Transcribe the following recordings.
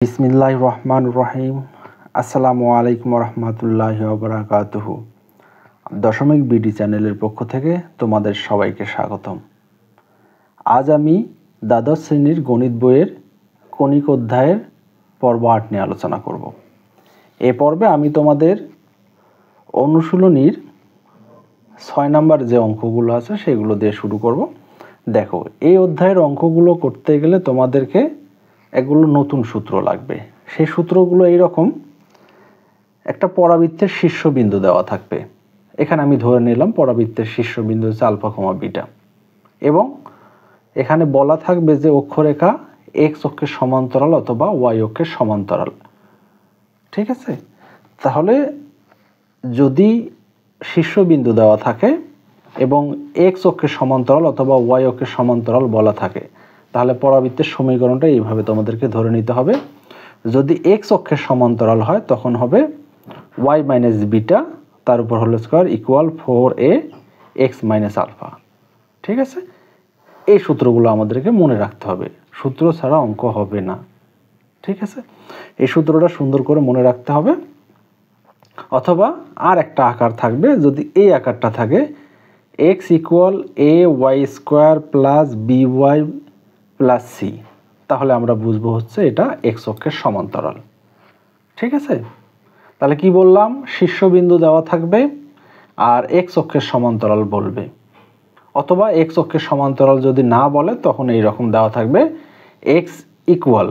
বিসমিল্লাহির রহমানির রহিম। আসসালামু আলাইকুম রহমতুল্লাহি ওয়া বারাকাতুহু। দশমিক বিডি চ্যানেলের পক্ষ থেকে তোমাদের সবাইকে স্বাগতম। আজ আমি দ্বাদশ শ্রেণীর গণিত বইয়ের কণিক অধ্যায়ের পর্ব ৮ নিয়ে আলোচনা করব। এ পর্বে আমি তোমাদের অনুশীলনীর ৬ নম্বর যে অঙ্কগুলো আছে সেগুলো দিয়ে শুরু করব। দেখো, এই অধ্যায়ের অঙ্কগুলো করতে গেলে তোমাদেরকে এগুলো নতুন সূত্র লাগবে। সেই সূত্রগুলো এইরকম: একটা পরাবৃত্তের শীর্ষবিন্দু দেওয়া থাকবে। এখানে আমি ধরে নিলাম পরাবৃত্তের শীর্ষবিন্দু হচ্ছে আলফা কমা বিটা, এবং এখানে বলা থাকবে যে অক্ষরেখা এক্স অক্ষের সমান্তরাল অথবা ওয়াই অক্ষের সমান্তরাল। ঠিক আছে? তাহলে যদি শীর্ষবিন্দু দেওয়া থাকে এবং এক্স অক্ষের সমান্তরাল অথবা ওয়াই অক্ষের সমান্তরাল বলা থাকে, তাহলে পরাবৃত্তের সমীকরণটা এইভাবে তোমাদেরকে ধরে নিতে হবে। যদি এক্স অক্ষের সমান্তরাল হয় তখন হবে ওয়াই মাইনাস বিটা তার উপর whole square equal 4a x minus alpha. ঠিক আছে? এই সূত্রগুলো আমাদেরকে মনে রাখতে হবে, সূত্র ছাড়া অঙ্ক হবে না। ঠিক আছে? এই সূত্রটা সুন্দর করে মনে রাখতে হবে। অথবা আর একটা আকার থাকবে, যদি এই আকারটা থাকে x equal a y square plus b y plus c, তাহলে আমরা বুঝবো হচ্ছে এটা এক্স অক্ষের সমান্তরাল। ঠিক আছে? তাহলে কি বললাম? শীর্ষবিন্দু দেওয়া থাকবে আর এক্স অক্ষের সমান্তরাল বলবে, অথবা এক্স অক্ষের সমান্তরাল যদি না বলে তখন এই রকম দেওয়া থাকবে x equal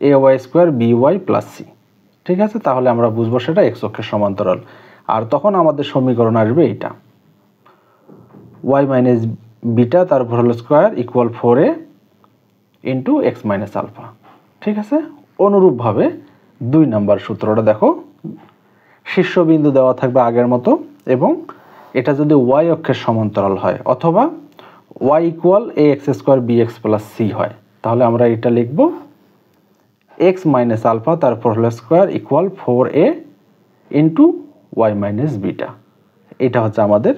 a y square b y plus c. ঠিক আছে? তাহলে আমরা বুঝবো সেটা এক্স অক্ষের সমান্তরাল। আর তখন আমাদের সমীকরণ আসবে এইটা, ওয়াই মাইনাস বিটা তার উপর whole square equal 4a into x minus alpha. ঠিক আছে? অনুরূপভাবে ২ নম্বর সূত্রটা দেখো, শীর্ষবিন্দু দেওয়া থাকবে আগের মতো, এবং এটা যদি ওয়াই অক্ষের সমান্তরাল হয় অথবা y equal a x square b x plus c হয়, তাহলে আমরা এটা লিখব এক্স মাইনাস আলফা তারপর whole square equal 4a into y minus beta. এটা হচ্ছে আমাদের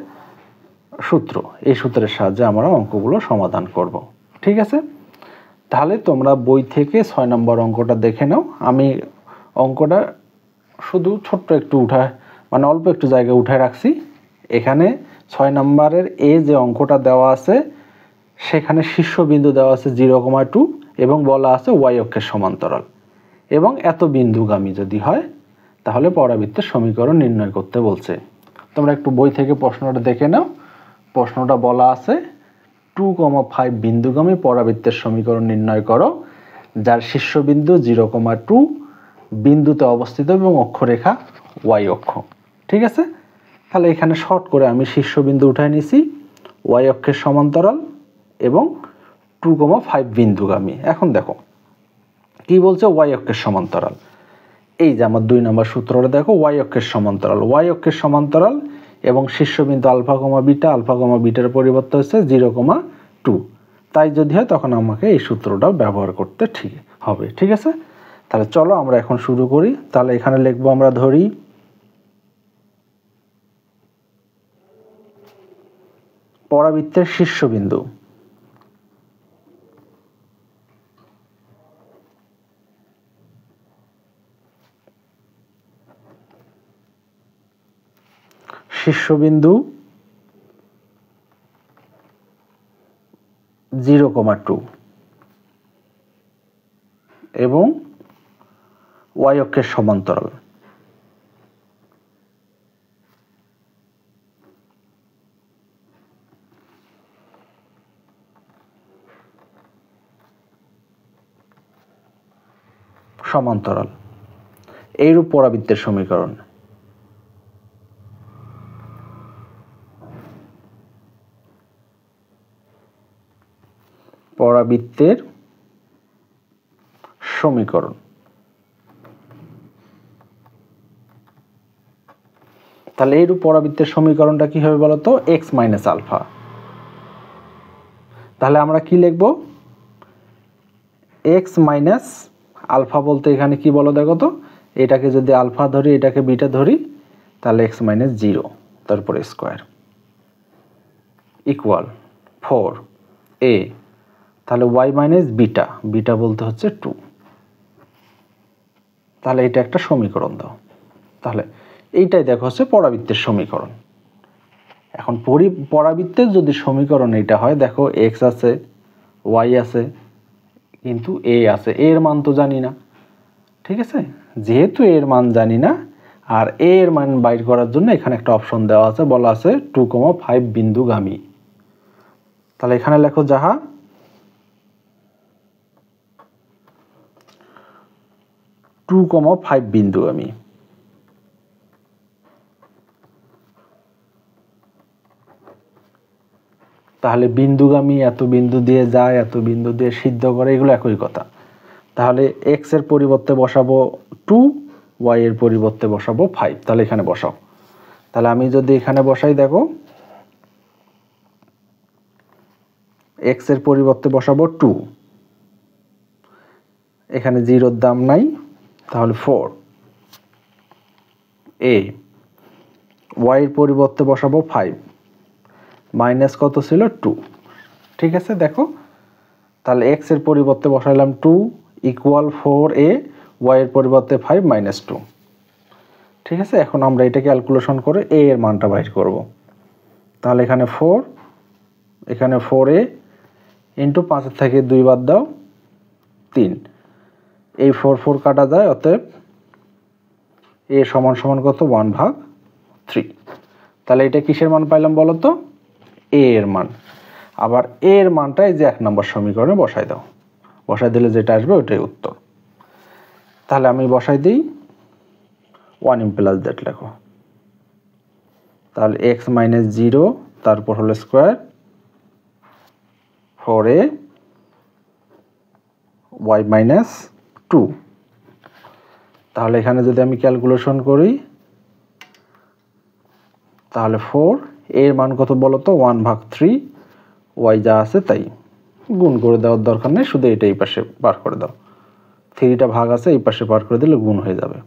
সূত্র। এই সূত্রের সাহায্যে আমরা অঙ্কগুলো সমাধান করব। ঠিক আছে? তাহলে তোমরা বই থেকে ৬ নম্বর অঙ্কটা দেখে নাও। আমি অঙ্কটা শুধু ছোট্ট একটু অল্প একটু জায়গায় উঠায় রাখছি। এখানে ৬ নম্বরের এ যে অঙ্কটা দেওয়া আছে সেখানে শীর্ষবিন্দু দেওয়া আছে 0,2 এবং বলা আছে ওয়াই অক্ষের সমান্তরাল, এবং এত বিন্দুগামী যদি হয় তাহলে পরাবৃত্তের সমীকরণ নির্ণয় করতে বলছে। তোমরা একটু বই থেকে প্রশ্নটা দেখে নাও। প্রশ্নটা বলা আছে 2,5 বিন্দুগামী পরাবৃত্তের সমীকরণ নির্ণয় করো যার শীর্ষবিন্দু 0,2 বিন্দুতে অবস্থিত এবং অক্ষরেখা ওয়াই অক্ষ। ঠিক আছে? তাহলে এখানে শর্ট করে আমি শীর্ষবিন্দু উঠায় নিছি, ওয়াই অক্ষের সমান্তরাল এবং 2,5 বিন্দুগামী। এখন দেখো কি বলছে, ওয়াই অক্ষের সমান্তরাল। এই যে আমার ২ নম্বর সূত্রটা দেখো, ওয়াই অক্ষের সমান্তরাল, ওয়াই অক্ষের সমান্তরাল এবং শীর্ষবিন্দু আলফা কমা বিটার পরিবর্তে হচ্ছে 0,2। তাই যদি হয় তখন আমাকে এই সূত্রটাও ব্যবহার করতে ঠিক হবে। ঠিক আছে? তাহলে চলো আমরা এখন শুরু করি। তাহলে এখানে লিখবো, আমরা ধরি পরাবৃত্তের শীর্ষবিন্দু শীর্ষবিন্দু 0,2 এবং ওয়াই অক্ষের সমান্তরাল। এইরূপ পরাবৃত্তের সমীকরণ। পরাবৃত্তের সমীকরণ। তাহলে এইরূপ পরাবৃত্তের সমীকরণটা কি হবে বলতো? X minus alpha. তাহলে আমরা কি লিখব? এক্স মাইনাস আলফা বলতে এখানে কি বলো দেখো তো, এটাকে যদি আলফা ধরি এটাকে বিটা ধরি, তাহলে এক্স মাইনাস 0 তারপরে স্কোয়ার ইকুয়াল 4a, তাহলে ওয়াই মাইনাস বিটা, বিটা বলতে হচ্ছে 2 তাহলে এটা একটা সমীকরণ দাও। তাহলে এইটাই দেখো হচ্ছে পরাবৃত্তের সমীকরণ। এখন পরাবৃত্তের যদি সমীকরণ এটা হয়, দেখো এক্স আছে, ওয়াই আছে, কিন্তু এ আছে, এর মান তো জানি না। ঠিক আছে, যেহেতু এর মান জানি না, আর এর মান বাইর করার জন্য এখানে একটা অপশন দেওয়া আছে, বলা আছে 2,5 বিন্দুগামী। তাহলে এখানে লেখো যাহা 2,5 বিন্দুগামী। তাহলে বিন্দুগামী এত বিন্দু দিয়ে যায়, এত বিন্দু দিয়ে সিদ্ধ করে, এগুলো একই কথা। তাহলে এক্স এর পরিবর্তে বসাবো 2, ওয়াই এর পরিবর্তে বসাবো 5। তাহলে এখানে বসাও। তাহলে আমি যদি এখানে বসাই, দেখো এক্স এর পরিবর্তে বসাবো 2, এখানে জিরোর দাম নাই, তাহলে 4 এ। ওয়াই এর পরিবর্তে বসাবো 5, মাইনাস কত ছিল 2। ঠিক আছে, দেখো তাহলে এক্স এর পরিবর্তে বসাইলাম 2 ইকুয়াল 4a, ওয়াই এর পরিবর্তে 5 মাইনাস 2। ঠিক আছে, এখন আমরা এটা ক্যালকুলেশন করে a এর মানটা বাইর করব। তাহলে এখানে 4, এখানে 4a ইন্টু 5 থেকে 2 বাদ দাও 3, এই 4 কাটা যায়, অতএব a সমান সমান কত 1/3। তাহলে এটা কিসের মান পাইলাম বলো তো? a এর মান। আবার a এর মানটাই যে 1 নম্বর সমীকরণে বসাই দাও, বসাই দিলে যেটা আসবে ওটাই উত্তর। তাহলে আমি বসাই দিই 1m প্লাস z লেখো। তাহলে x মাইনাস 0, তারপর হলো স্কোয়ার 4a y মাইনাস 2। তাহলে এখানে যদি আমি ক্যালকুলেশন করি, তাহলে 4 এর মান কত বলো তো 1/3, ওয়াই যা আছে তাই, গুণ করে দেওয়ার দরকার নেই, শুধু এটা এই পাশে বার করে দাও, 3টা ভাগ আছে এই পাশে বার করে দিলে গুণ হয়ে যাবে।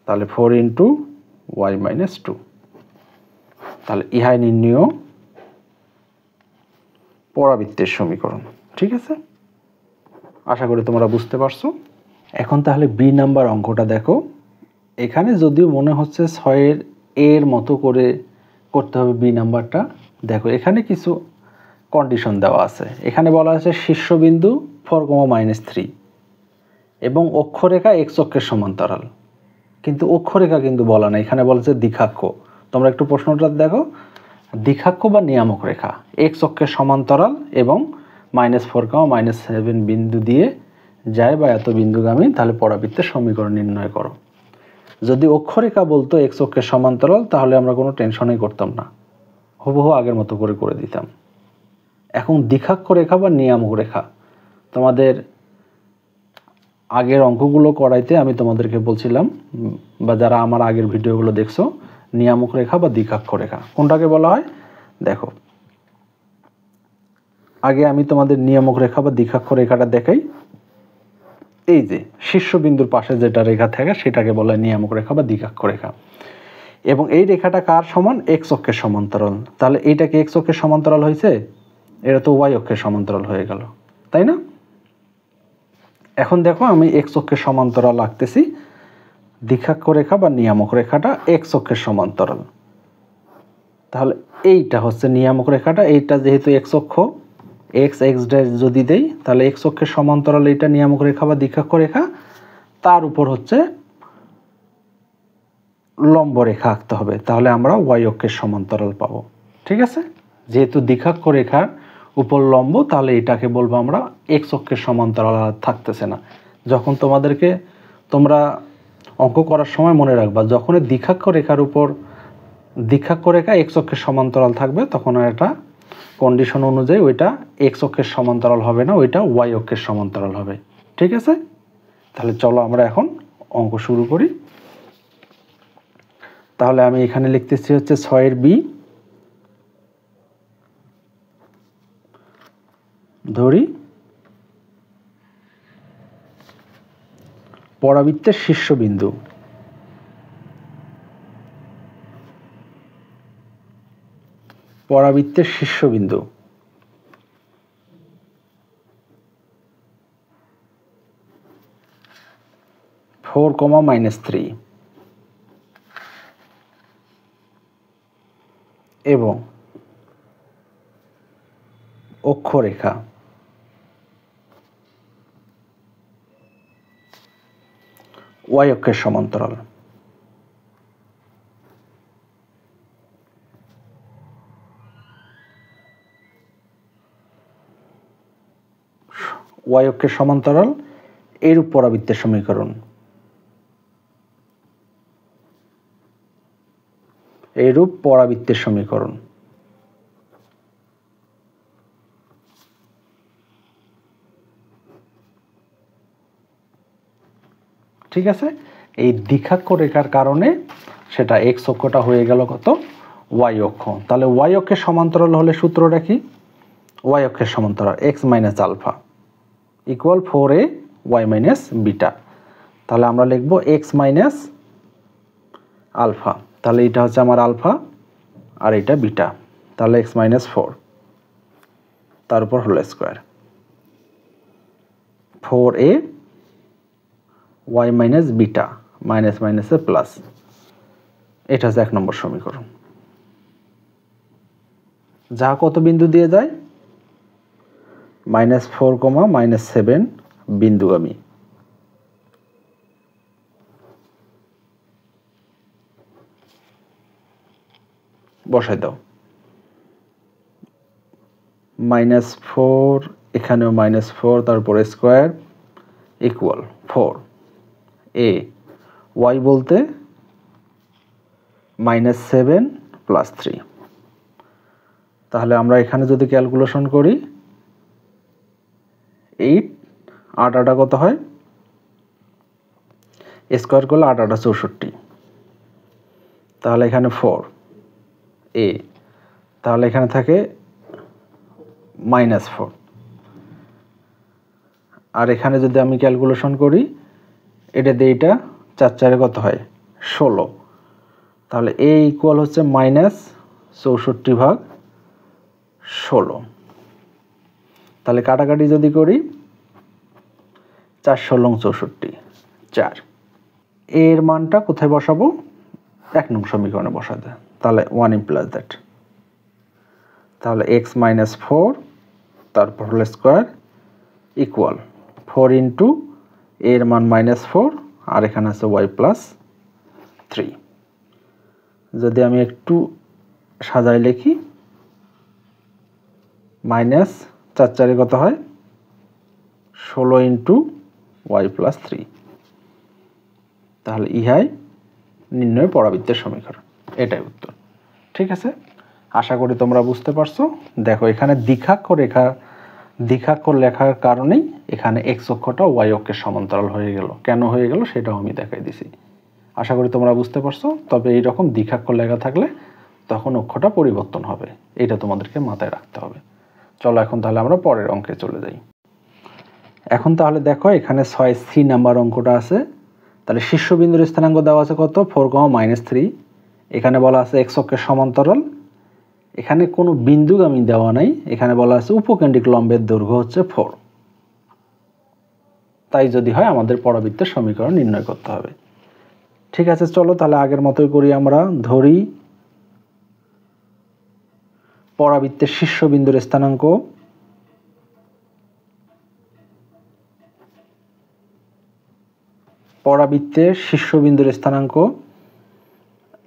তাহলে 4 ইন্টু ওয়াই মাইনাস 2। তাহলে ইহাই নির্ণয় পরাবৃত্তের সমীকরণ। ঠিক আছে, আশা করি তোমরা বুঝতে পারছো। এখন তাহলে বি নাম্বার অঙ্কটা দেখো। এখানে যদিও মনে হচ্ছে 6 এর মতো করে করতে হবে বি নাম্বারটা, দেখো এখানে কিছু কন্ডিশন দেওয়া আছে। এখানে বলা আছে শীর্ষবিন্দু 4,-3 এবং অক্ষরেখা x অক্ষের সমান্তরাল, কিন্তু অক্ষরেখা কিন্তু বলা না, এখানে বলা আছে দ্বিঘাক্ষ। তোমরা একটু প্রশ্নটা দেখো, দ্বিঘাক্ষ বা নিয়ামক রেখা x অক্ষের সমান্তরাল এবং -4,-7 বিন্দু দিয়ে যায় বা এত বিন্দুগামী, তাহলে পরাবৃত্তের সমীকরণ নির্ণয় করো। যদি অক্ষরেখা বলতো x অক্ষের সমান্তরাল, তাহলে আমরা কোনো টেনশনই করতাম না, হুবহু আগের মতো করে দিতাম। এখন দ্বিঘাক্ষ রেখা বা নিয়ামক রেখা, তোমাদের আগের অঙ্কগুলো করাইতে আমি তোমাদেরকে বলছিলাম, বা যারা আমার আগের ভিডিওগুলো দেখছো, নিয়ামক রেখা বা দ্বিঘাক্ষ রেখা কোনটাকে বলা হয় দেখো। আগে আমি তোমাদের নিয়ামক রেখা বা দ্বিঘাক্ষ রেখাটা দেখাই। এই যে শীর্ষবিন্দুর পাশে যেটা রেখা থাকে সেটাকে বলা হয় নিয়ামক রেখা বা দ্বিঘাক্ষ রেখা, এবং এই রেখাটা কার সমান? x অক্ষের সমান্তরাল। তাহলে এইটা কি x অক্ষের সমান্তরাল হয়েছে? এটা তো y অক্ষের সমান্তরাল হয়ে গেল, তাই না? এখন দেখো আমি x অক্ষের সমান্তরাল আঁকতেছি, দ্বিঘাক্ষ রেখা বা নিয়ামক রেখাটা x অক্ষের সমান্তরাল। তাহলে এইটা হচ্ছে নিয়ামক রেখাটা, এইটা যেহেতু x অক্ষ, x ড্যাশ যদি দেই, তাহলে x অক্ষের সমান্তরাল এইটা নিয়ামক রেখা বা দ্বিঘাক্ষ রেখা, তার উপর হচ্ছে লম্ব রেখা আঁকতে হবে, তাহলে আমরা y অক্ষের সমান্তরাল পাবো। ঠিক আছে, যেহেতু দ্বিঘাক্ষ রেখার উপর লম্ব, তাহলে এটাকে বলবো আমরা x অক্ষের সমান্তরাল থাকতেছে না। যখন তোমরা অঙ্ক করার সময় মনে রাখবা, যখন দ্বিঘাক্ষ রেখার উপর দ্বিঘাক্ষ রেখা x অক্ষের সমান্তরাল থাকবে, তখন এটা কন্ডিশন অনুযায়ী ওইটা x অক্ষের সমান্তরাল হবে না, ওইটা y অক্ষের সমান্তরাল হবে। ঠিক আছে, তাহলে চলো আমরা এখন অঙ্ক শুরু করি। তাহলে আমি এখানে লিখতেছি হচ্ছে 6 বি, ধরি পরাবৃত্তের শীর্ষবিন্দু 4, -3 এবং অক্ষরেখা y অক্ষের সমান্তরাল। y অক্ষের সমান্তরাল এরূপ পরাবৃত্তের সমীকরণ। এরূপ পরাবৃত্তের সমীকরণ। ঠিক আছে, এই দ্বিঘাক্ষ রেখার কারণে সেটা x অক্ষটা হয়ে গেল কত, y অক্ষ। তাহলে y অক্ষের সমান্তরাল হলে সূত্রটা কি, y অক্ষের সমান্তরাল x - alpha equal 4a y - beta. তাহলে আমরা লিখব x - আলফা, তাহলে এটা হচ্ছে আমার আলফা আর এটা বিটা, তাহলে x - 4 তার উপর whole square 4a y - beta minus মাইনাসে প্লাস। এটা হচ্ছে 1 নম্বর সমীকরণ, যা কত বিন্দু দিয়ে যায়, -4, -7 বিন্দুগামী। বসাই দাও, -4 এখানেও -4 তারপর স্কয়ার ইকুয়াল 4a y বলতে -7 + 3। তাহলে আমরা এখানে যদি ক্যালকুলেশন করি 8 8 8 কত হয়, স্কয়ার করলে 8 8 64, তাহলে এখানে 4a, তাহলে এখানে থাকে -4, আর এখানে যদি আমি ক্যালকুলেশন করি এটা দিয়ে এটা 4 4 কত হয় 16, তাহলে a ইকুয়াল হচ্ছে -64/16। তাহলে কাটাকাটি যদি করি 4 16 64 4, এর মানটা কোথায় বসাবো, 1 নং সমীকরণে বসাতে। তাহলে 1 ইমপ্লাইজ দ্যাট, তাহলে x - 4 তারপর হোল স্কয়ার ইকুয়াল 4 ইন্টু এর মান -4 আর এখানে আছে y + 3। যদি আমি একটু সাজাই লিখি -4 4 কত হয় 16 ইন্টু y + 3, তাহলে ইহাই নির্ণয় পরাবৃত্তের সমীকরণ। এটাই উত্তর। ঠিক আছে, আশা করি তোমরা বুঝতে পারছো। দেখো এখানে দ্বিঘাক্ষ লেখার কারণেই এখানে x অক্ষটা y অক্ষের সমান্তরাল হয়ে গেল। কেন হয়ে গেল সেটাও আমি দেখাই দিছি। আশা করি তোমরা বুঝতে পারছো। তবে এইরকম দ্বিঘাক্ষ লেখা থাকলে তখন অক্ষটা পরিবর্তন হবে, এটা তোমাদেরকে মাথায় রাখতে হবে। চলো এখন তাহলে আমরা পরের অঙ্কে চলে যাই। এখন তাহলে দেখো এখানে 6C নাম্বার অঙ্কটা আছে। তাহলে শীর্ষবিন্দুর স্থানাঙ্ক দেওয়া আছে কত 4, -3। এখানে বলা আছে x অক্ষের সমান্তরাল, এখানে কোনো বিন্দুগামী দেওয়া নাই, এখানে বলা আছে উপকেন্দ্রিক লম্বের দৈর্ঘ্য হচ্ছে 4। তাই যদি হয় আমাদের পরাবৃত্তের সমীকরণ নির্ণয় করতে হবে। ঠিক আছে, চলো তাহলে আগের মতোই করি। আমরা ধরি পরাবৃত্তের শীর্ষবিন্দুর স্থানাঙ্ক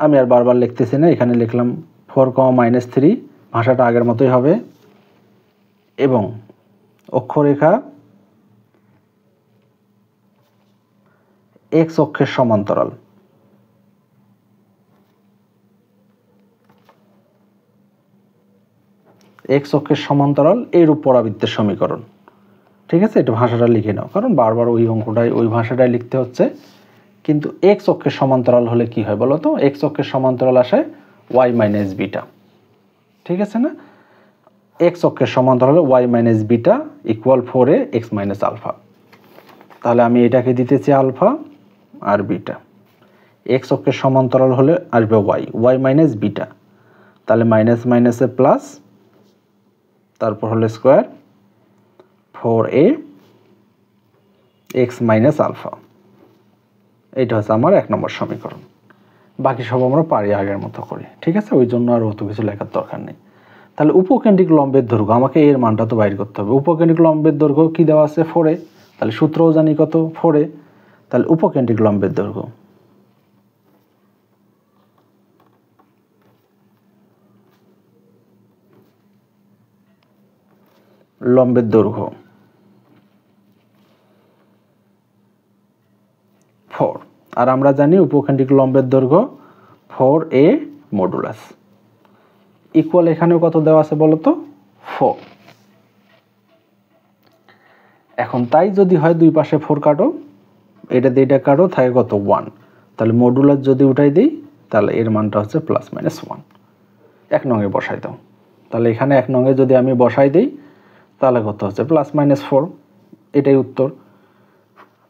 আমি আর বারবার লিখতেছি না, এখানে লিখলাম 4, -3, ভাষাটা আগের মতোই হবে, এবং অক্ষরেখা x অক্ষের সমান্তরাল। x অক্ষের সমান্তরাল এরূপ পরাবৃত্তের সমীকরণ। ঠিক আছে, এটা ভাষাটা লিখে নাও, কারণ বারবার ওই অঙ্কটাই ওই ভাষাটাই লিখতে হচ্ছে। কিন্তু x অক্ষের সমান্তরাল হলে কি হয় বলো তো, x অক্ষের সমান্তরাল আসে y - বিটা। ঠিক আছে না, x অক্ষের সমান্তরাল y - beta equal 4a x - alpha. তাহলে আমি এটাকে দিতেছি আলফা আর বিটা। x অক্ষের সমান্তরাল হলে আসবে y - বিটা, তাহলে মাইনাস মাইনাসে প্লাস, তারপর হলো স্কয়ার 4a x - আলফা। এইটা হচ্ছে আমার 1 নম্বর সমীকরণ। বাকি সব আমরা পারি আগের মতো করি, ঠিক আছে, ওই জন্য আর অত কিছু লেখার দরকার নেই। তাহলে উপকেন্দ্রিক লম্বের দৈর্ঘ্য, আমাকে এর মানটা তো বাইর করতে হবে। উপকেন্দ্রিক লম্বের দৈর্ঘ্য কি দেওয়া আছে 4a, তাহলে সূত্রও জানি কত 4a। তাহলে উপকেন্দ্রিক লম্বের দৈর্ঘ্য, লম্বের দৈর্ঘ্য 4, আর আমরা জানি উপকেন্দ্রিক লম্বের দৈর্ঘ্য 4a মডুলাস ইকুয়াল, এখানেও কত দেওয়া আছে বলো তো 4। এখন তাই যদি হয় দুই পাশে 4 কাটো, এটা দিয়ে এটা কাটো, থাকে কত 1, তাহলে মডুলাস যদি উঠাই দিই তাহলে এর মানটা হচ্ছে +-1। 1 নঙে বসাই দাও, তাহলে এখানে 1 নঙে যদি আমি বসাই দিই তাহলে কত হচ্ছে +-4, এটাই উত্তর।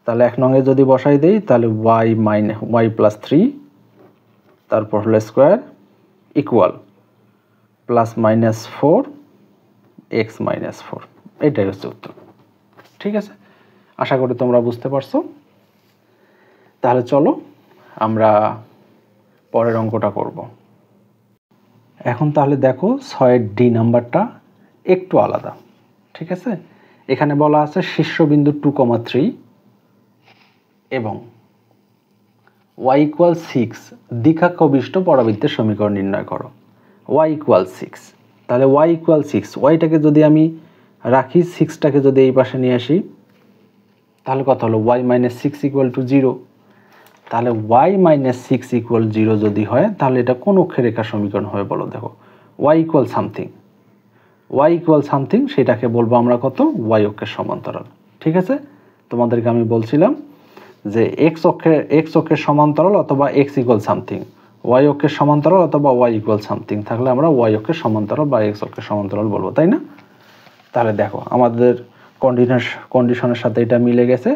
তাহলে 1 নঙে যদি বসাই দিই তাহলে y + 3 তারপর হলো স্কয়ার ইকুয়াল +-4 x - 4, এটাই হচ্ছে উত্তর। ঠিক আছে, আশা করি তোমরা বুঝতে পারছো। তাহলে চলো আমরা পরের অঙ্কটা করব। এখন তাহলে দেখো 6-এর ডি নাম্বারটা একটু আলাদা। ঠিক আছে, এখানে বলা আছে শীর্ষবিন্দু 2,3 এবং y = 6 দ্বিঘাক্ষবিষ্ট পরাবৃত্তের সমীকরণ নির্ণয় করো। y = 6, তাহলে y = 6, ওয়াইটাকে যদি আমি রাখি, 6টাকে যদি এই পাশে নিয়ে আসি তাহলে কত হলো y - 6 = 0। তাহলে y - 6 = 0 যদি হয় তাহলে এটা কোন অক্ষের রেখা সমীকরণ হবে বলো। দেখো y = something, y = something, সেটাকে বলবো আমরা কত y অক্ষের সমান্তরাল। ঠিক আছে, তোমাদেরকে আমি বলছিলাম যে x অক্ষের সমান্তরাল অথবা x = something, y অক্ষের সমান্তরাল অথবা y = something থাকলে আমরা y অক্ষের সমান্তরাল বা x অক্ষের সমান্তরাল বলবো, তাই না? তাহলে দেখো আমাদের কন্ডিশনের সাথে এটা মিলে গেছে।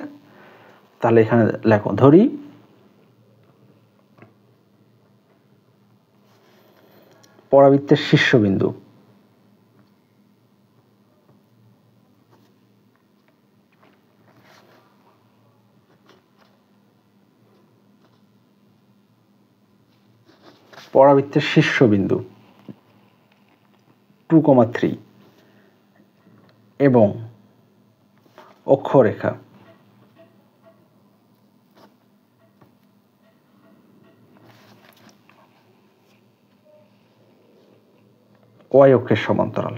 তাহলে এখানে লেখো, ধরি পরাবৃত্তের শীর্ষবিন্দু পরাবৃত্তের শীর্ষবিন্দু 2,3 এবং অক্ষরেখা y অক্ষের সমান্তরাল।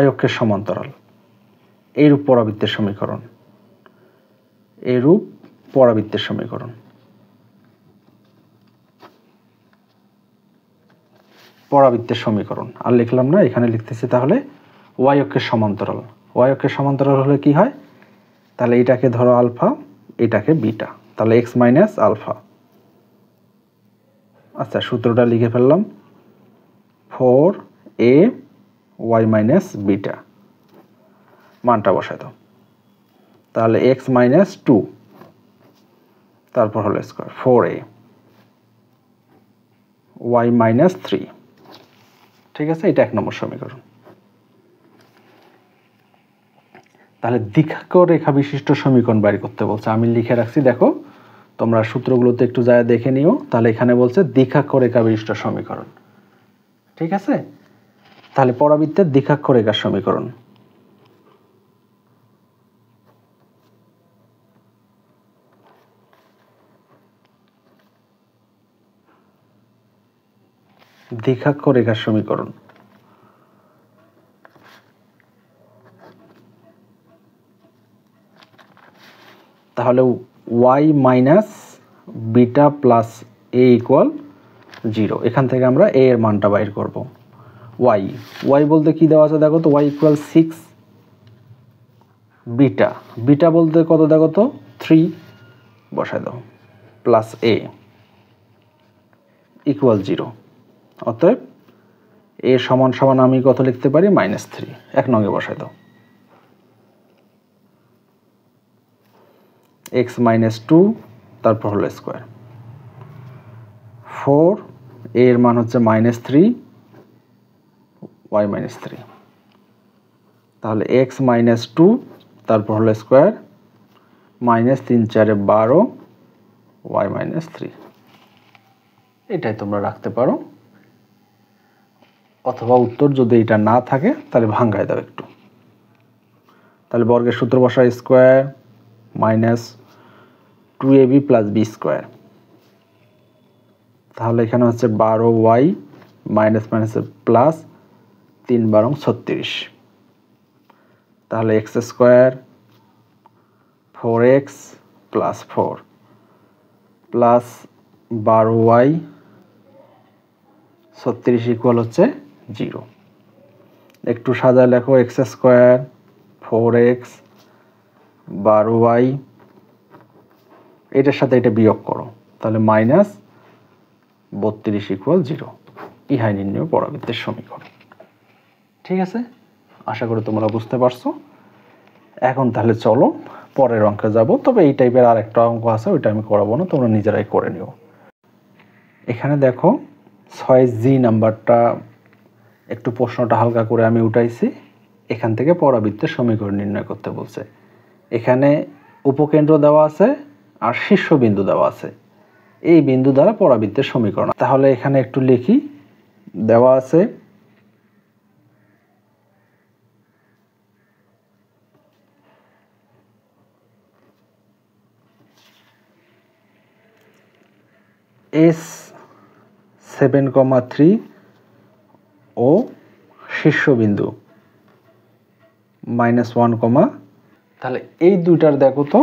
y অক্ষের সমান্তরাল এইরূপ পরাবৃত্তের সমীকরণ, এইরূপ পরাবৃত্তের সমীকরণ। পরাবৃত্তের সমীকরণ আর লিখলাম না, এখানে লিখতেছি তাহলে y অক্ষের সমান্তরাল। y অক্ষের সমান্তরাল হলে কি হয়, তাহলে এটাকে ধরো আলফা, এটাকে বিটা, তাহলে x - আলফা। আচ্ছা, সূত্রটা লিখে ফেললাম, 4a y - বিটা, মানটা বসায় দাও, তাহলে x - 2 তারপর হলো স্কয়ার 4a y - 3। ঠিক আছে, এটা 1 নম্বর সমীকরণ। তাহলে দ্বিঘাক্ষ রেখা বিশিষ্ট সমীকরণ বাইর করতে বলছে, আমি লিখে রাখছি, দেখো তোমরা সূত্রগুলোতে একটু যায় দেখে নিও। তাহলে এখানে বলছে দ্বিঘাক্ষ রেখা বিশিষ্ট সমীকরণ। ঠিক আছে, তাহলে পরাবৃত্তের দ্বিঘাক্ষ রেখার সমীকরণ, দ্বিঘাক্ষ রেখার সমীকরণ। তাহলে y - বিটা প্লাস a = 0, এখান থেকে আমরা a এর মানটা বাইর করব। y বলতে কি দেওয়া আছে দেখো তো, y = 6, বিটা বলতে কত দেখো তো 3, বসায় দাও, প্লাস a = 0। অতএব a = আমি কত লিখতে পারি -3, 1 নঙে বসায় দাও, x - 2 তারপর হলো স্কয়ার 4, a এর মান হচ্ছে -3, ওয়াই মাইনাস থ্রি। তাহলে এক্স মাইনাস টু, তারপর হলো square, minus 3 4 12 y minus three. এটাই তোমরা রাখতে পারো, অথবা উত্তর যদি এটা না থাকে তাহলে ভাঙ্গায় দাও একটু। তাহলে বর্গের সূত্র বসা square minus 2ab plus b square. তাহলে এখানে হচ্ছে 12y মাইনাস মাইনাস প্লাস 3 12 36। তাহলে x square 4x plus 4 plus 12y 36 equal হচ্ছে 0। একটু সাজায় লেখো এক্স স্কোয়ার 4x 12y, এটার সাথে এটা বিয়োগ করো, তাহলে মাইনাস 32 ইকুয়াল 0। ইহাই নির্ণয় পরাবৃত্তের সমীকরণ। ঠিক আছে, আশা করি তোমরা বুঝতে পারছো। এখন তাহলে চলো পরের অঙ্কে যাব। তবে এই টাইপের আর একটা অঙ্ক আছে, ওইটা আমি করাবো না, তোমরা নিজেরাই করে নিও। এখানে দেখো 6G নাম্বারটা, একটু প্রশ্নটা হালকা করে আমি উঠাইছি। এখান থেকে পরাবৃত্তের সমীকরণ নির্ণয় করতে বলছে। এখানে উপকেন্দ্র দেওয়া আছে আর শীর্ষবিন্দু দেওয়া আছে, এই বিন্দু দ্বারা পরাবৃত্তের সমীকরণ। তাহলে এখানে একটু লিখি, দেওয়া আছে এস 7,3 ও শীর্ষবিন্দু -1, তাহলে এই দুইটার দেখো তো,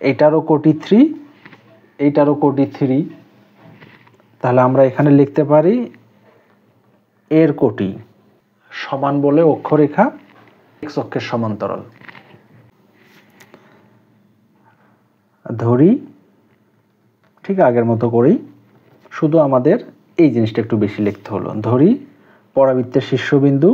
এইটারও কোটি 3, এইটারও কোটি 3। তাহলে আমরা এখানে লিখতে পারি এর কোটি সমান বলে অক্ষরেখা এক্স অক্ষের সমান্তরাল ধরি। ঠিক আগের মতো করেই, শুধু আমাদের এই জিনিসটা একটু বেশি লিখতে হলো। ধরি পরাবৃত্তের শীর্ষবিন্দু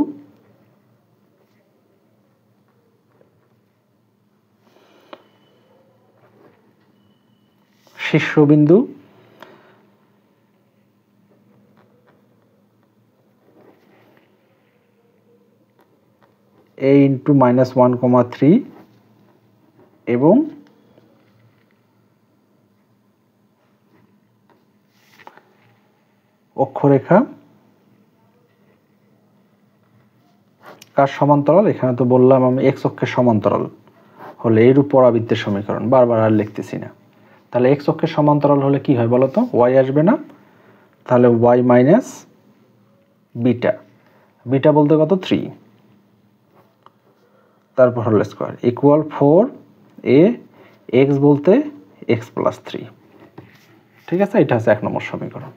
a ইন্টু -1,3 এবং অক্ষরেখা কার সমান্তরাল, এখানে তো বললাম আমি এক্স অক্ষের সমান্তরাল হলে এইরূপ পরাবৃত্তের সমীকরণ, বারবার আর লিখতেছি না। তাহলে এক্স অক্ষের সমান্তরাল হলে কি হয় বলো তো, ওয়াই আসবে না? তাহলে ওয়াই মাইনাস বিটা, বিটা বলতে কত 3, তারপর হলো স্কোয়ার ইকুয়াল 4a, এক্স বলতে এক্স প্লাস 3। ঠিক আছে, এটা হচ্ছে 1 নম্বর সমীকরণ।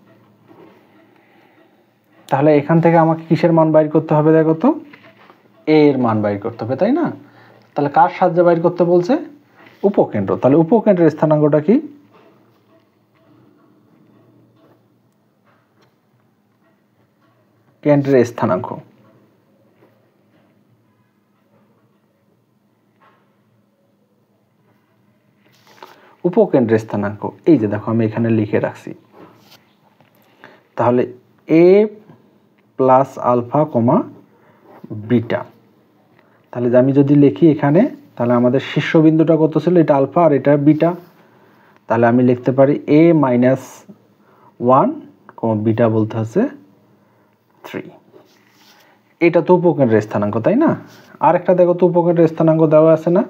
তাহলে এখান থেকে আমাকে কিসের মান বাইর করতে হবে দেখো তো, এ এর মান বাইর করতে হবে, তাই না? তাহলে কার সাহায্যে বাইর করতে বলছে? উপকেন্দ্র। তাহলে উপকেন্দ্রের স্থানাঙ্কটা কি? কেন্দ্রের স্থানাঙ্ক। উপকেন্দ্রের স্থানাঙ্ক এই যে দেখো আমি এখানে লিখে রাখছি। তাহলে এ প্লাস আলফা কমা বিটা। তাহলে আমি যদি লিখি এখানে, তাহলে আমাদের শীর্ষবিন্দুটা কত ছিল, এটা আলফা আর এটা বিটা। তাহলে আমি লিখতে পারি a মাইনাস 1 কমা বিটা বলতে হচ্ছে 3। এটা তো উপকেন্দ্রের স্থানাঙ্ক, তাই না? আর একটা দেখো তো উপকেন্দ্রের স্থানাঙ্ক দেওয়া আছে না,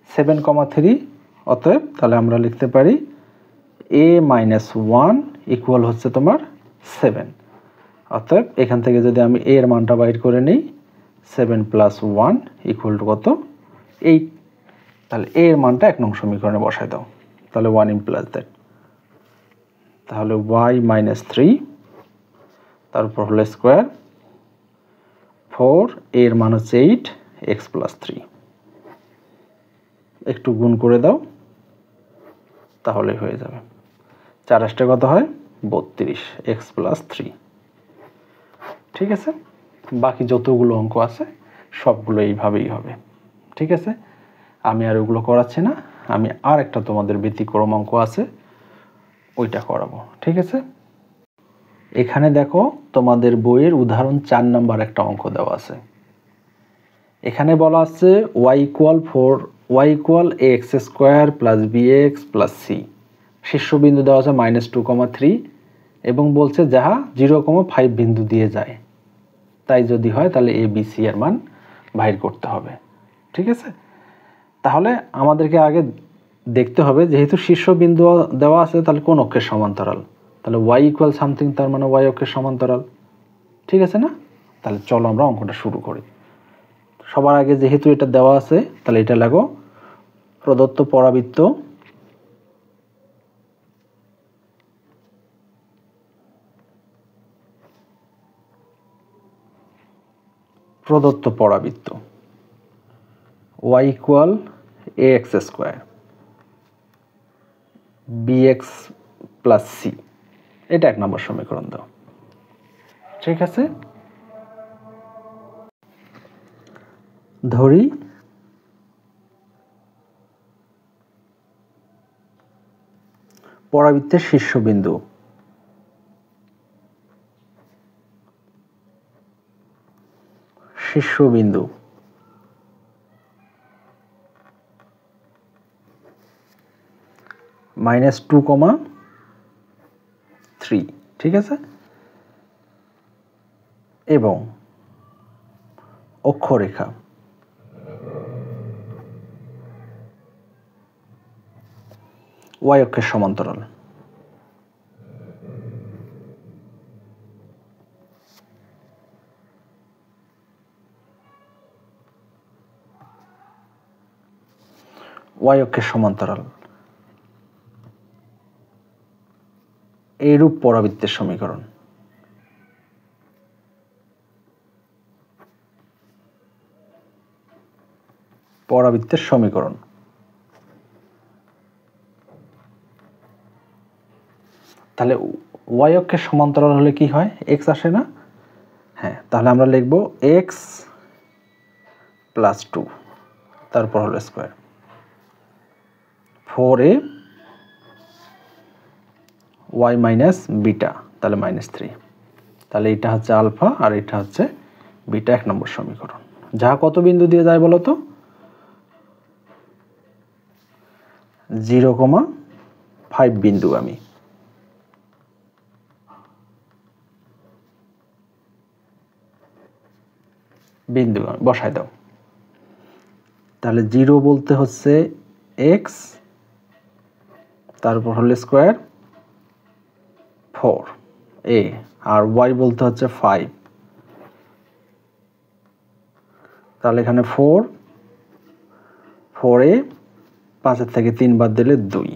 7,3। অতএব তাহলে আমরা লিখতে পারি a মাইনাস 1 ইকুয়াল হচ্ছে তোমার 7। অতএব এখান থেকে যদি আমি a এর মানটা বাইর করে নিই, 7 প্লাস 1 ইকুয়াল টু কত, 8। তাহলে a এর মানটা 1 নং সমীকরণে বসায় দাও। তাহলে 1 ইমপ্লাস দ্যাট, তাহলে y মাইনাস 3, তারপর হলো স্কোয়ার 4, a এর মান হচ্ছে 8, x প্লাস 3। একটু গুণ করে দাও, তাহলেই হয়ে যাবে। 4 আসতে কত হয় 32, x প্লাস 3। ঠিক আছে, বাকি যতগুলো অঙ্ক আছে সবগুলো এইভাবেই হবে। ঠিক আছে, আমি আর ওগুলো করাচ্ছি না, আমি আর একটা তোমাদের ব্যতিক্রম অঙ্ক আছে ওইটা করাবো। ঠিক আছে, এখানে দেখো তোমাদের বইয়ের উদাহরণ 4 নম্বর একটা অঙ্ক দেওয়া আছে। এখানে বলা আছে y equal ax square plus bx plus c, শীর্ষবিন্দু দেওয়া আছে -2,3 এবং বলছে যাহা 0,5 বিন্দু দিয়ে যায়, তাই যদি হয় তাহলে a b c এর মান বাহির করতে হবে। ঠিক আছে, তাহলে আমাদেরকে আগে দেখতে হবে যেহেতু শীর্ষবিন্দু দেওয়া আছে তাহলে কোন অক্ষের সমান্তরাল, তাহলে y ইকুয়াল সামথিং, তার মানে y অক্ষের সমান্তরাল। ঠিক আছে না? তাহলে চলো আমরা অঙ্কটা শুরু করি। সবার আগে যেহেতু এটা দেওয়া আছে তাহলে এটা লাগো প্রদত্ত পরাবৃত্ত y equal ax square bx plus c, এটা 1 নম্বর সমীকরণ দাও। ঠিক আছে, ধরি পরাবৃত্তের শীর্ষবিন্দু -2,3, ঠিক আছে, এবং অক্ষরেখা y অক্ষের সমান্তরাল। y অক্ষের সমান্তরাল এইরূপ পরাবৃত্তের সমীকরণ। তাহলে y অক্ষের সমান্তরাল হলে কি হয়, x আসে না? হ্যাঁ, তাহলে আমরা লিখব x প্লাস 2 তারপর হলো square 4a y minus beta, তাহলে -3। তাহলে এটা হচ্ছে আলফা আর এটা হচ্ছে বিটা, 1 নম্বর সমীকরণ। যাহা কত বিন্দু দিয়ে যায় বলো তো? 0,5 বিন্দুগামী। বসাই দাও। তাহলে 0 বলতে হচ্ছে x, তারপর হলো স্কোয়ার 4a, আর y বলতে হচ্ছে 5। তাহলে এখানে 4a 5 থেকে 3 বাদ দিলে 2,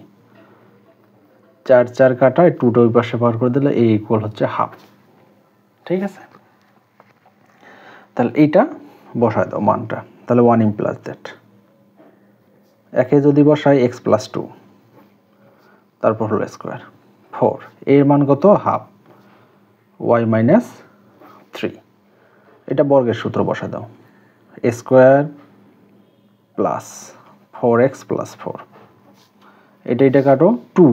4 4 কাটায় 2টা ওই পাশে পার করে দিলে a ইকুয়াল হচ্ছে হাফ। ঠিক আছে, তাহলে এইটা বসায় দাও মানটা। তাহলে 1 ইমপ্লাস দ্যাট, একে যদি বসাই x প্লাস 2 তারপর হলো স্কোয়ার 4, এর মান কত? Half, y minus 3। এটা বর্গের সূত্র বসায় দাও, a square plus 4x plus 4, এটা কাটো 2,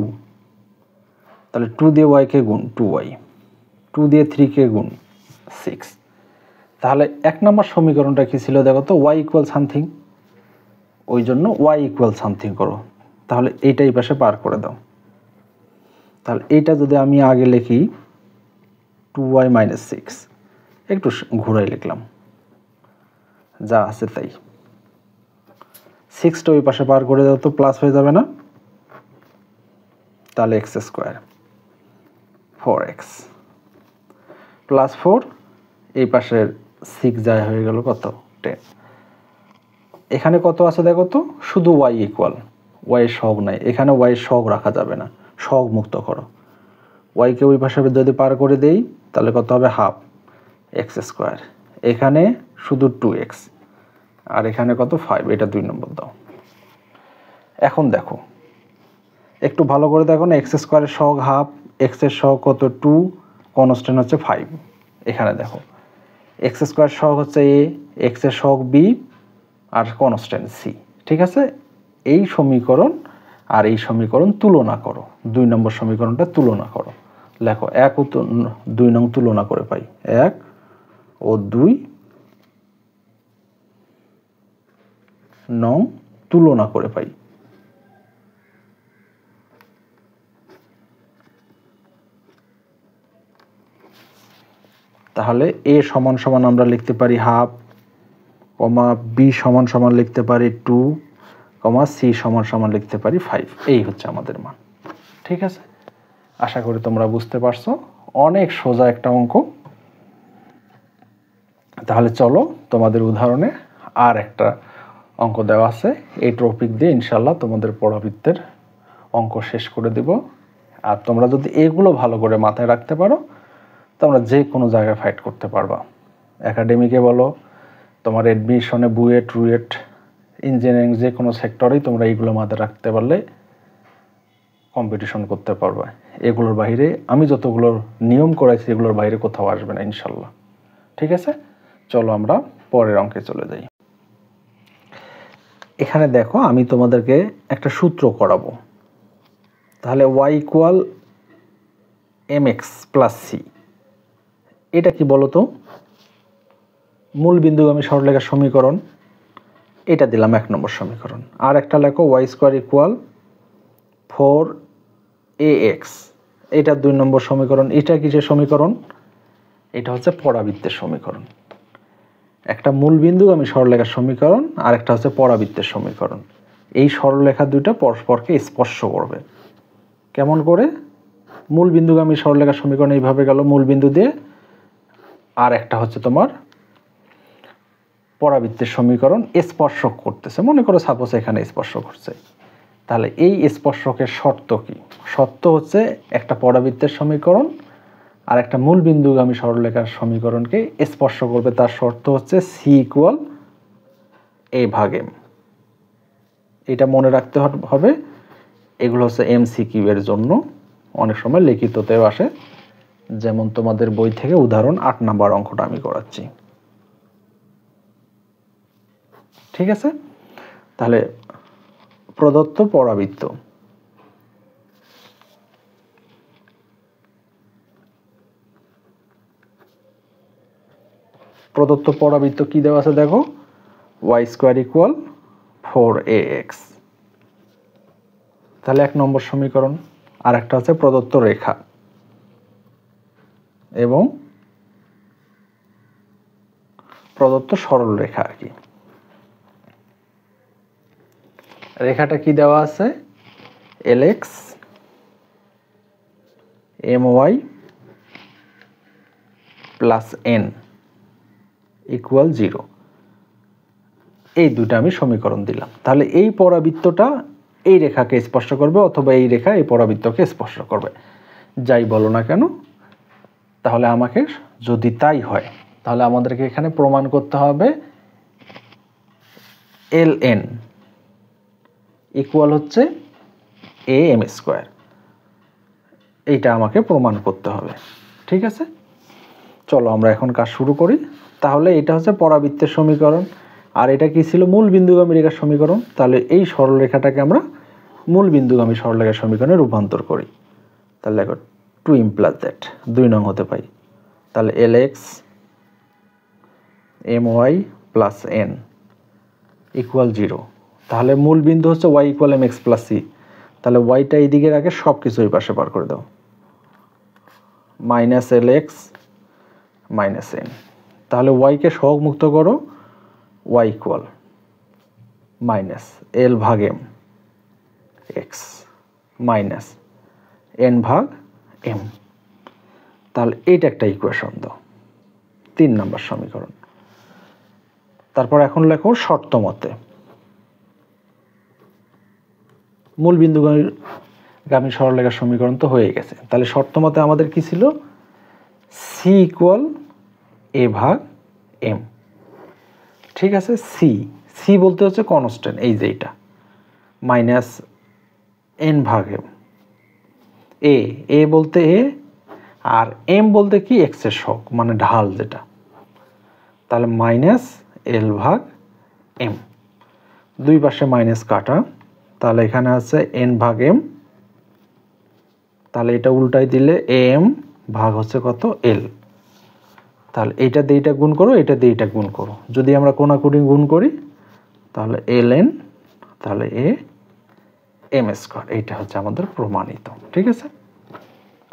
তাহলে 2 দিয়ে y কে গুণ 2y, 2 দিয়ে 3 কে গুণ 6। তাহলে 1 নম্বর সমীকরণটা কি ছিল দেখো তো, y ইকুয়াল সামথিং, ওই জন্য y ইকুয়াল সামথিং করো। তাহলে এইটাই পাশে পার করে দাও। তাহলে এইটা যদি আমি আগে লিখি 2y মাইনাস 6, একটু ঘুরাই লিখলাম, যা আছে তাই। 6টা ওই পাশে পার করে দাও তো প্লাস হয়ে যাবে না? তাহলে x স্কোয়ার 4x প্লাস 4, এই পাশের 6 যায় হয়ে গেল কত? 10। এখানে কত আছে দেখো তো, শুধু y ইকুয়াল, y এর সহগ নাই, এখানে y এর সহগ রাখা যাবে না, সহগ মুক্ত করো। y কে ওই পাশে যদি পার করে দেই তাহলে কত হবে? হাফ x স্কোয়ার, এখানে শুধু 2x, আর এখানে কত? 5, এটা 2 নম্বর দাও। এখন দেখো একটু ভালো করে দেখো না, x স্কোয়ারের সহগ হাফ, x এর সহগ কত? 2, কনস্ট্যান্ট হচ্ছে 5। এখানে দেখো x স্কোয়ার সহগ হচ্ছে a, x এর সহগ b, আর কনস্ট্যান্ট c। ঠিক আছে, এই সমীকরণ আর এই সমীকরণ তুলনা করো, 2 নম্বর সমীকরণটা তুলনা করো, লেখো 1 ও 2 নং তুলনা করে পাই, 1 ও 2 নং তুলনা করে পাই। তাহলে a সমান সমান আমরা লিখতে পারি হাফ, কমা b সমান সমান লিখতে পারি 2, কমা c সমান সমান লিখতে পারি 5। এই হচ্ছে আমাদের মান। ঠিক আছে, আশা করি তোমরা বুঝতে পারছো, অনেক সোজা একটা অঙ্ক। তাহলে চলো তোমাদের উদাহরণে আর একটা অঙ্ক দেওয়া আছে, এই টপিক দিয়ে ইনশাল্লাহ তোমাদের পরাবৃত্তের অঙ্ক শেষ করে দিব। আর তোমরা যদি এগুলো ভালো করে মাথায় রাখতে পারো, তোমরা যে কোনো জায়গায় ফাইট করতে পারবা। একাডেমিকে বলো, তোমার এডমিশনে বুয়েট, রুয়েট, ইঞ্জিনিয়ারিং, যে কোনো সেক্টরেই তোমরা এইগুলো মাথায় রাখতে পারলে কম্পিটিশন করতে পারবা। এগুলোর বাইরে আমি যতগুলো নিয়ম করাইছি এগুলোর বাইরে কোথাও আসবে না ইনশাল্লাহ। ঠিক আছে, চলো আমরা পরের অঙ্কে চলে যাই। এখানে দেখো আমি তোমাদেরকে একটা সূত্র করাবো। তাহলে y equal mx plus c, এটা কি বলো তো? মূল বিন্দুগামী সরলরেখার সমীকরণ। এটা দিলাম 1 নম্বর সমীকরণ। আর একটা লেখো y স্কয়ার ইকুয়াল 4ax, এটা 2 নম্বর সমীকরণ। এটা কিসের সমীকরণ? এটা হচ্ছে পরাবৃত্তের সমীকরণ। একটা মূল বিন্দুগামী সরলরেখার সমীকরণ আর একটা হচ্ছে পরাবৃত্তের সমীকরণ। এই সরলরেখা দুইটা পরস্পরকে স্পর্শ করবে। কেমন করে? মূল বিন্দুগামী সরলরেখার সমীকরণ এইভাবে গেল মূল বিন্দু দিয়ে, আর একটা হচ্ছে তোমার পরাবৃত্তের সমীকরণ স্পর্শক করতেছে। মনে করো সাপোজ এখানে স্পর্শ করছে, তাহলে এই স্পর্শকের শর্ত কি? শর্ত হচ্ছে একটা পরাবৃত্তের সমীকরণ আর একটা মূল বিন্দুগামী সরলরেখার সমীকরণকে স্পর্শ করবে, তার শর্ত হচ্ছে c ইকুয়াল a ভাগ m। এটা মনে রাখতে হবে। এগুলো হচ্ছে MCQ এর জন্য, অনেক সময় লিখিততেও আসে। যেমন তোমাদের বই থেকে উদাহরণ 8 নাম্বার অঙ্কটা আমি করাচ্ছি। ঠিক আছে, তাহলে প্রদত্ত পরাবৃত্ত, প্রদত্ত পরাবৃত্ত কি দেওয়া আছে দেখো, y স্কয়ার ইকুয়াল 4ax। তাহলে 1 নম্বর সমীকরণ। আর একটা হচ্ছে প্রদত্ত রেখা এবং প্রদত্ত সরল রেখা আর কি। রেখাটা কি দেওয়া আছে? lx my plus n equal 0। এই দুটো আমি সমীকরণ দিলাম। তাহলে এই পরাবৃত্তটা এই রেখাকে স্পর্শ করবে অথবা এই রেখা এই পরাবৃত্তকে স্পর্শ করবে, যাই বলো না কেন। তাহলে আমাকে যদি তাই হয় তাহলে আমাদেরকে এখানে প্রমাণ করতে হবে ln ইকুয়াল হচ্ছে am স্কয়ার। এইটা আমাকে প্রমাণ করতে হবে। ঠিক আছে, চলো আমরা এখন কাজ শুরু করি। তাহলে এটা হচ্ছে পরাবৃত্তের সমীকরণ আর এটা কি ছিল? মূল বিন্দুগামী রেখার সমীকরণ। তাহলে এই সরলরেখাটাকে আমরা মূল বিন্দুগামী সরলরেখার সমীকরণে রূপান্তর করি। তাহলে দেখো 2 ইমপ্লাস দ্যাট 2 নং হতে পাই। তাহলে lx my plus n equal 0। তাহলে মূল বিন্দু হচ্ছে y equal mx plus c। তাহলে yটা এই দিকে রাখে সব কিছু এই পাশে বার করে দাও, মাইনাস lx মাইনাস n। তাহলে y কে সহগ মুক্ত করো, y ইকুয়াল মাইনাস l ভাগ m x মাইনাস n ভাগ m। তাহলে এইটা একটা ইকুয়েশন দাও, 3 নম্বর সমীকরণ। তারপর এখন লেখো শর্ত মতে। মূল বিন্দুগামী সরলরেখার সমীকরণ তো হয়ে গেছে। তাহলে শর্ত মতে আমাদের কি ছিল? c ইকুয়াল a ভাগ m। ঠিক আছে, c বলতে হচ্ছে কনস্ট্যান্ট, এই যে এটা, মাইনাস n ভাগ m। a বলতে a আর m বলতে কি? x এর সহগ, মানে ঢাল যেটা। তাহলে মাইনাস l ভাগ m, দুই পাশে মাইনাস কাটা। তাহলে এখানে আছে n ভাগ m তাহলে এটা উল্টাই দিলে এম ভাগ হচ্ছে কত এল। তাহলে এইটা দিয়ে এটা গুণ করো, এটা দিয়ে এটা গুণ করো। যদি আমরা কোনাকুনি গুণ করি তাহলে এল এন, তাহলে এ এম স্কোয়ার। এইটা হচ্ছে আমাদের প্রমাণিত। ঠিক আছে,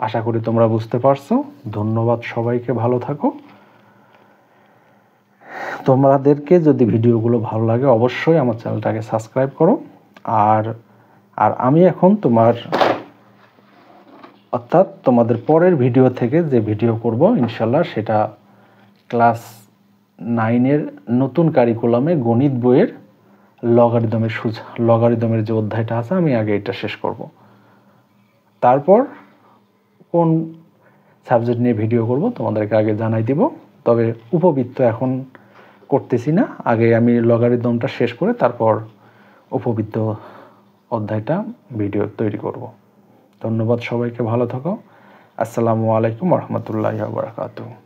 আশা করি তোমরা বুঝতে পারছো। ধন্যবাদ সবাইকে, ভালো থাকো। তোমাদেরকে যদি ভিডিওগুলো ভালো লাগে অবশ্যই আমার চ্যানেলটাকে সাবস্ক্রাইব করো। আর আমি এখন অর্থাৎ তোমাদের পরের ভিডিও থেকে যে ভিডিও করব ইনশাল্লাহ সেটা ক্লাস 9-এর নতুন কারিকুলামে গণিত বইয়ের লগারিদমের যে অধ্যায়টা আছে আমি আগে এটা শেষ করব। তারপর কোন সাবজেক্ট নিয়ে ভিডিও করব তোমাদেরকে আগে জানাই দিব। তবে উপবৃত্ত এখন করতেছি না, আগে আমি লগারিদমটা শেষ করে তারপর উপবৃত্ত অধ্যায়টা ভিডিও তৈরি করব। ধন্যবাদ সবাইকে, ভালো থাকো। আসসালামু আলাইকুম ওয়া রাহমাতুল্লাহি ওয়া বারাকাতুহু।